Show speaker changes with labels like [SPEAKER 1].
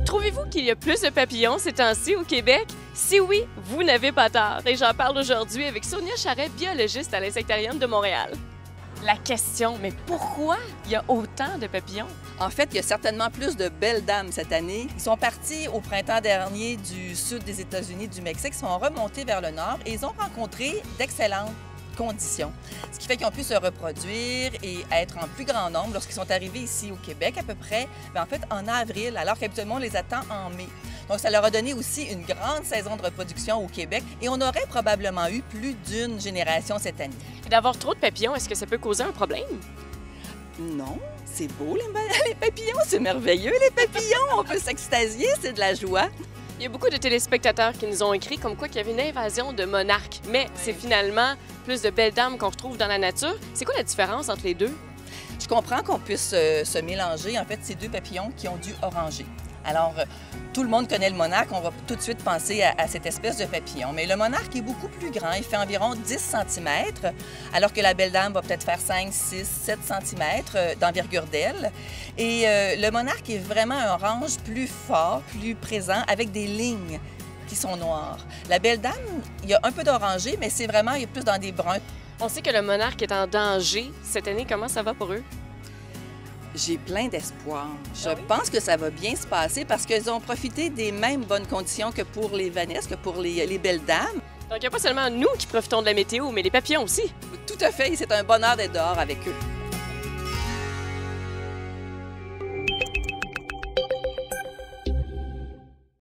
[SPEAKER 1] Trouvez-vous qu'il y a plus de papillons ces temps-ci au Québec? Si oui, vous n'avez pas tort. Et j'en parle aujourd'hui avec Sonia Charret, biologiste à l'Insectarium de Montréal. La question, mais pourquoi il y a autant de papillons?
[SPEAKER 2] En fait, il y a certainement plus de belles dames cette année. Ils sont partis au printemps dernier du sud des États-Unis, du Mexique, ils sont remontés vers le nord et ils ont rencontré d'excellentes conditions. Ce qui fait qu'ils ont pu se reproduire et être en plus grand nombre lorsqu'ils sont arrivés ici au Québec, à peu près, en fait, en avril, alors qu'habituellement, on les attend en mai. Donc, ça leur a donné aussi une grande saison de reproduction au Québec et on aurait probablement eu plus d'une génération cette année.
[SPEAKER 1] Et d'avoir trop de papillons, est-ce que ça peut causer un problème?
[SPEAKER 2] Non, c'est beau les papillons, c'est merveilleux les papillons, on peut s'extasier, c'est de la joie.
[SPEAKER 1] Il y a beaucoup de téléspectateurs qui nous ont écrit comme quoi qu'il y avait une invasion de monarques, mais c'est finalement plus de belles dames qu'on retrouve dans la nature. C'est quoi la différence entre les deux?
[SPEAKER 2] Je comprends qu'on puisse se mélanger, en fait, ces deux papillons qui ont dû oranger. Alors, tout le monde connaît le monarque, on va tout de suite penser à cette espèce de papillon. Mais le monarque est beaucoup plus grand, il fait environ 10 cm, alors que la belle dame va peut-être faire 5, 6, 7 cm d'envergure d'aile. Et le monarque est vraiment un orange plus fort, plus présent, avec des lignes qui sont noires. La belle dame, il y a un peu d'orangé, mais c'est vraiment, il est plus dans des bruns.
[SPEAKER 1] On sait que le monarque est en danger. Cette année, comment ça va pour eux?
[SPEAKER 2] J'ai plein d'espoir. Je pense que ça va bien se passer parce qu'ils ont profité des mêmes bonnes conditions que pour les vanesses, que pour les belles dames.
[SPEAKER 1] Donc, il n'y a pas seulement nous qui profitons de la météo, mais les papillons aussi.
[SPEAKER 2] Tout à fait, c'est un bonheur d'être dehors avec eux.